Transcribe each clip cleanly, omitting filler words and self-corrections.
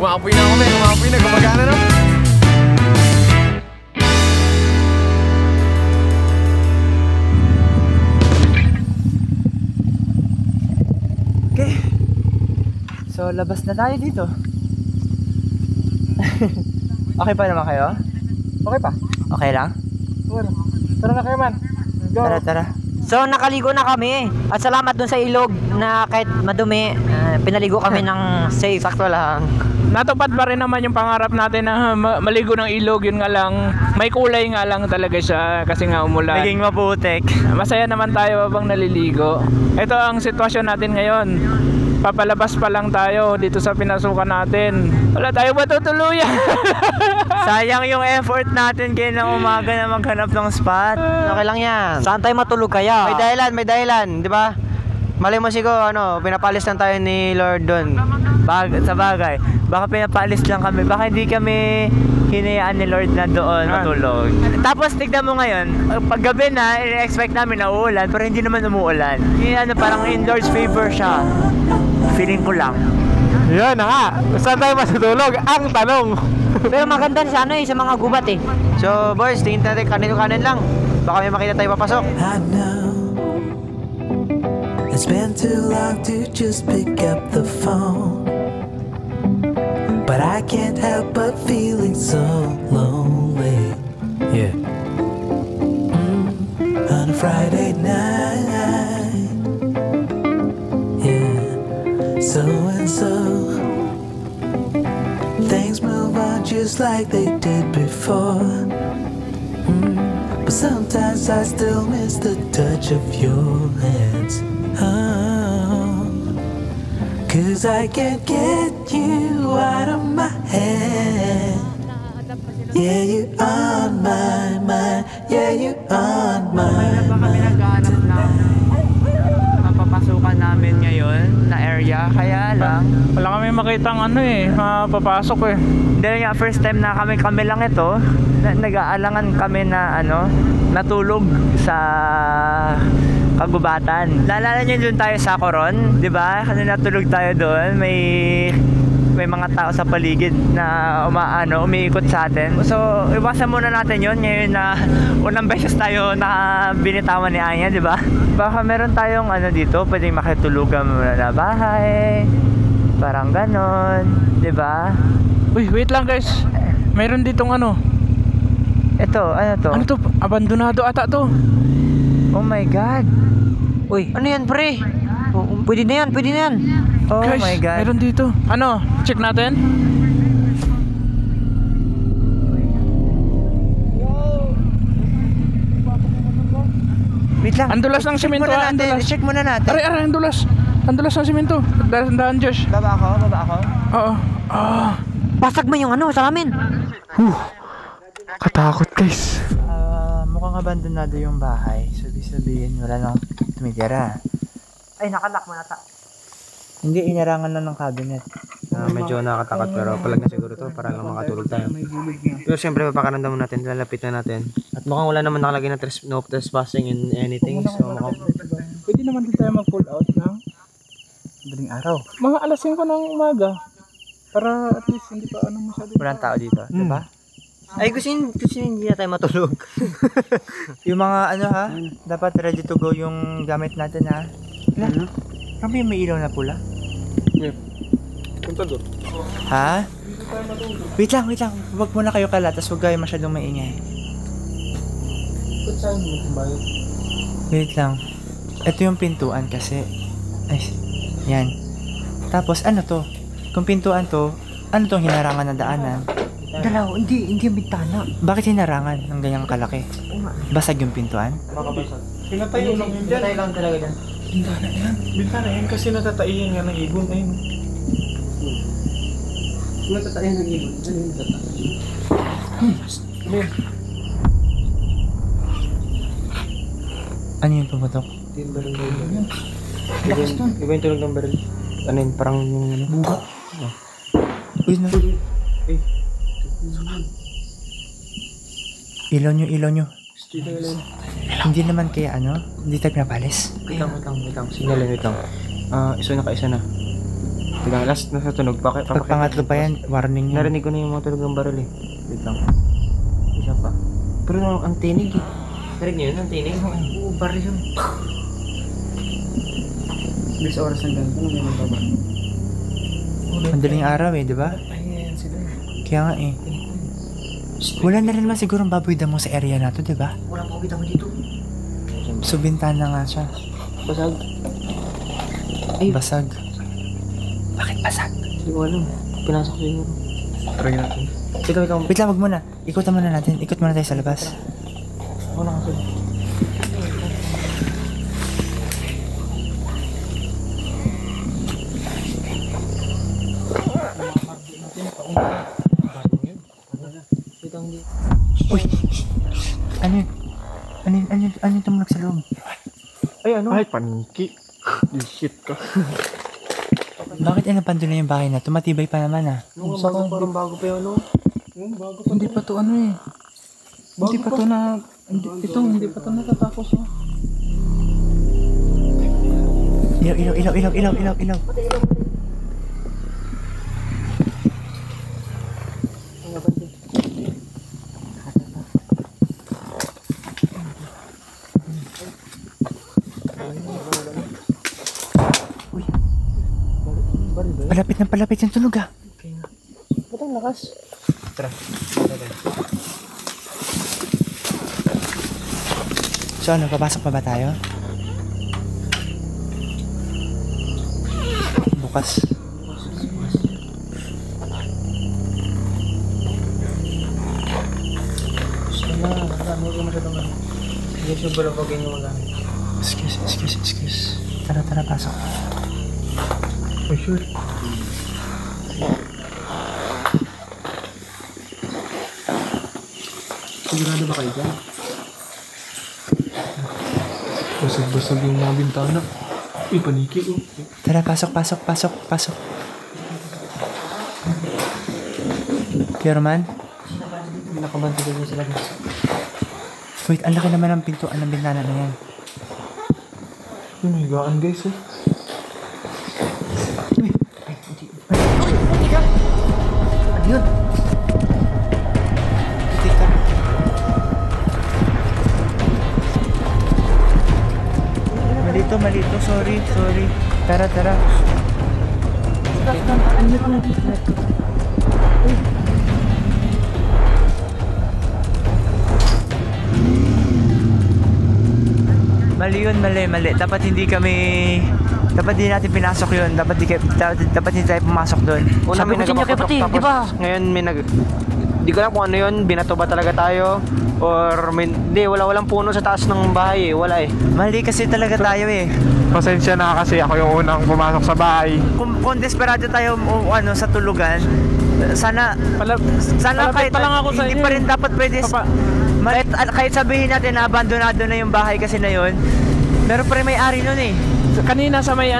Umapoy na ako, men. Umapoy na. Gumagana na. Okay. So, labas na tayo dito. Okay pa naman kayo? Okay pa? Okay lang? Tara. Tara na kayo, man. Go. Tara, tara. So, nakaligo na kami. At salamat dun sa ilog na kahit madumi, pinaligo kami ng safe. Sakto lang. Natupad pa rin naman yung pangarap natin na maligo ng ilog. Yun nga lang, may kulay nga lang talaga siya kasi nga umulan. Naging maputik. Masaya naman tayo habang naliligo. Ito ang sitwasyon natin ngayon. Papalabas pa lang tayo dito sa pinasukan natin. Wala tayo matutuluyan. Sayang yung effort natin kayo ng umaga na maghanap ng spot. Okay lang yan. Saan tayo matulog kaya? May dahilan, di ba? Malay mo siguro, pinapalis lang tayo ni Lord doon. Sa bagay, baka pinapalis lang kami. Baka hindi kami hinayaan ni Lord na doon matulog. Tapos tignan mo ngayon, pag gabi na, i-expect namin na uulan, pero hindi naman umuulan. Yung parang indoors favor siya. Feeling ko lang. Yan na nga. Saan tayo matutulog? Ang tanong. Pero maganda sa sa mga gubat eh. So boys, tingin natin kanin lang. Baka may makita tayo papasok. I know it's been too long to just pick up the phone, but I can't help but feeling so lonely. Yeah. On a Friday night. Yeah. So and so things move on just like they did before. But sometimes I still miss the touch of your hands. Oh, 'cause I can't get you out of my head. Yeah, you on my mind. Yeah, you on my mind. Mapapasukan namin ngayon na area, kaya lang Wala kami makitang mapapasok eh. hindi nga first time na kami lang ito nag-aalangan kami na natulog sa kagubatan. Laalala nyo doon tayo sa Coron, di ba? Kasi natulog tayo doon, may mga tao sa paligid na umiikot sa atin. So, iwasan muna natin yon ngayon na unang beses tayo na binitawan ni Anya, di ba? Baka meron tayong dito, pwedeng makitulugan muna na bahay. Parang ganon, di ba? Uy, wait lang guys. Mayroon ditong Ito, ano to? Ano to? Abandonado ata to. Oh my God. Uy, ano yan pre? Pwede na yan. Oh Guys, my God. mayroon dito. Check natin. Wait lang. Andulas ng simento. Check muna natin. Aray, andulas. Andulas ng simento. Dahan, Josh. Baba ako. Oo. Pasag mo yung sa amin. Katakot guys. Mukhang abandonado yung bahay. So, sabihin wala nang tumitira. Ay, nakalak mo na ta. Hindi, inarangan na ng cabinet. Medyo nakatakot pero palag na siguro to para lang makatulog tayo. Pero siyempre papakaramdam natin, lalapit na natin. At mukhang wala naman nakalagay na no trespassing in anything. So mukhang Pwede naman din tayo mag-pull out ng madaling araw. mga alas 5 ng umaga. Para at least hindi pa masyado. Walang tao dito, diba? Ay, gusto hindi na tayo matulog. Yung mga dapat ready to go yung gamit natin ha. Kami may ilaw na pula. Punta doon. Ha? Wait lang. Huwag muna kayo kalat, tas huwag kayo masyadong maingay. Ba't saan mo kumbayad? Wait lang. Ito yung pintuan kasi. Ay, yan. Tapos ano to? Kung pintuan to, ano tong hinarangan na daanan? Dalaw, hindi yung bintana. Bakit hinarangan ng ganyang kalaki? Basag yung pintuan? Makabasag. Pinatayo lang yun dyan. Pinatay lang talaga dyan. Bintana yan. Bintana yan kasi natataiyan nga ng ibon. Ayun. Natataiyan ng ibon. Ano yung natataiyan? Ano yung pumutok? Yung baril na yun. Iba yung tulog ng baril. Ano yun? Parang yung buka. Uy, na. Ilaw nyo. Hindi naman kaya hindi tayo pinapalis. Wait lang. Signal lang, wait lang. Isa na. Teka, last na sa tunog. Pag pangatlo pa yan, warning yun. Narinig ko na yung mga tunog ng baril eh. Wait lang. Isa pa. Pero ang tinig eh. Narinig niyo yun? Ang tinig? Oo, baril yun. Bilis oras ng ganito. Ano may nagbabar? Madaling araw eh, di ba? Ayan sila eh. Kaya nga eh. Wala na rin naman siguro baboy damo sa area na to, di ba? Wala pa kita mo dito. So, bintana nga siya. Basag. Basag. Bakit basag? Hindi ko alam. Pinasok siguro. Try natin. Ikaw. Wait lang, wag muna. Ikutan muna natin. Ikot muna tayo sa labas. Ako na kasi. Uy! Ano yun? Ano yung tumunog sa loob? Ay, ano? Ay, paniki. Shit ka. Bakit inabando na yung bahay na? Tumatibay pa naman ah. Parang bago pa yun, no? Hindi pa to ano eh. Hindi pa to na... Hindi pa to natatapos oh. Ilaw. Uy. Palapit yung tunog ah. Ba't ang lakas? Tara. So ano, papasok pa ba tayo? Bukas. Marami ko masyadong ano. Hindi siya balabagin yung mga. Excuse. Tara, pasok. For sure. Sigurado ba kayo dyan? Basag yung mga bintana. Uy, paniki ko. Tara, pasok. Pero man? Nakabanti ko dyan sila. Wait, ang laki naman ng pintuan ng bintana na yan. Uy, may higaan guys eh. Ano yun? Tika. Malito. Sorry. Tara. Mali. Dapat hindi natin pinasok yun. Dapat hindi tayo pumasok doon. Una may nagpapatok tapos ngayon may di ko alam kung ano yun, binato ba talaga tayo or walang puno sa taas ng bahay eh, wala eh. Mali kasi talaga tayo eh. Pasensya na kasi ako yung unang pumasok sa bahay. Kung desperado tayo sa tulugan, sana kahit pa lang ako sa hindi inyo. pa rin dapat pwede kahit sabihin natin na abandonado na yung bahay kasi na yun, pero pa rin may-ari nun eh. Kanina sa may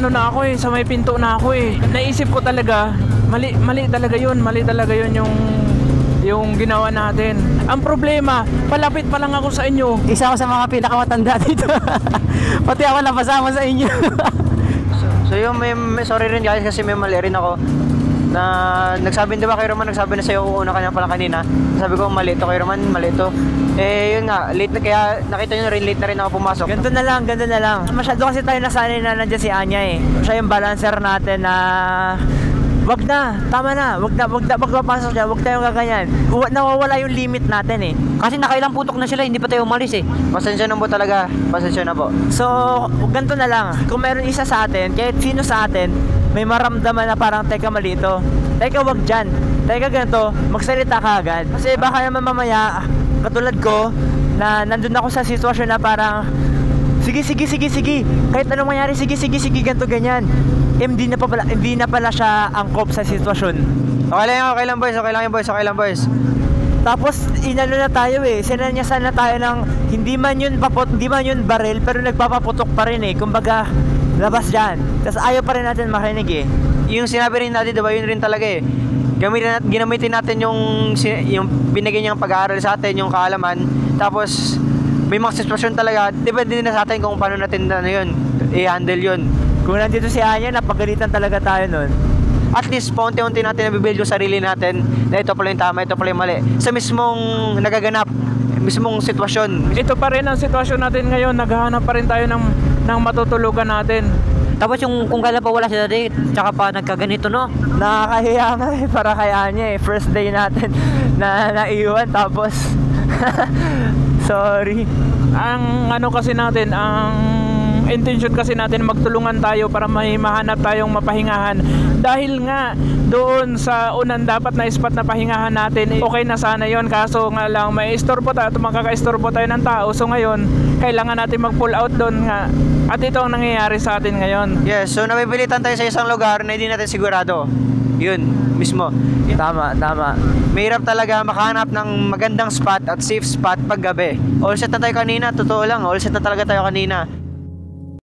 sa may pinto na ako eh. Naisip ko talaga, mali talaga yun yung ginawa natin. Ang problema, palapit pa lang ako sa inyo. Isa ako sa mga pinakamatanda dito. Pati ako napasama sa inyo. So yun, sorry rin guys kasi may mali rin ako. Na nagsabi, di ba kay Roman, nagsabi na sa'yo una kanya pala kanina. Sabi ko mali to kay Roman, mali to. Eh yun nga, late na, kaya nakita nyo rin, late na rin ako pumasok. Ganito na lang. Masyado kasi tayo nasanay na nandiyan si Anya eh. Siya yung balancer natin na wag na, tama na, wag papasok siya, wag tayong gaganyan. Nawawala yung limit natin eh. Kasi nakailang putok na sila, hindi pa tayo umalis eh. Pasensya na po talaga, pasensya na po. So, ganito na lang. Kung meron isa sa atin, kahit sino sa atin, may maramdaman na parang, teka mali ito. Teka, wag dyan. Teka, ganito, magsalita ka agad. Kasi baka naman mamaya, katulad ko, na nandun ako sa sitwasyon na parang, sige. Kahit anong mangyari, sige, ganito, ganyan. Hindi na pala siya angkop sa sitwasyon. Okay lang boys. Tapos inano na tayo eh. Sinanyasan na tayo ng hindi man yun baril pero nagpapaputok pa rin eh. Kumbaga labas diyan. Tapos ayaw pa rin natin marinig eh. Yung sinabi rin natin, diba, yun rin talaga eh. Ginamitin natin yung binigay niyang pag-aaral sa atin, yung kaalaman. Tapos may mga sitwasyon talaga, depende din na sa atin kung paano natin i-handle yun. Kung nandito si Anya, napagalitan talaga tayo nun. at least paunti-unti natin nabibuild yung sarili natin na ito pala yung tama, ito pala yung mali sa mismong nagaganap, mismong sitwasyon. Ito pa rin ang sitwasyon natin ngayon. Naghahanap pa rin tayo ng matutulugan natin. Tapos yung kung kailan pa wala si Daddy, tsaka pa nagkaganito, no? Nakakahiya nga eh, para kay Anya eh. First day natin na naiwan, tapos sorry. Ang ano kasi natin, ang intention kasi natin magtulungan tayo para may mahanap tayong mapahingahan. Dahil nga doon sa unang dapat na spot na pahingahan natin, okay na sana yon, kaso nga lang may istorbo tayo at makaka-istorbo tayo ng tao. So ngayon, kailangan natin mag-pull out doon nga. At ito ang nangyayari sa atin ngayon. Yes, so napipilitan tayo sa isang lugar na hindi natin sigurado. Yun mismo. Tama. Mahirap talaga makahanap ng magandang spot at safe spot pag gabi. All set na tayo kanina, totoo lang, all set na talaga tayo kanina.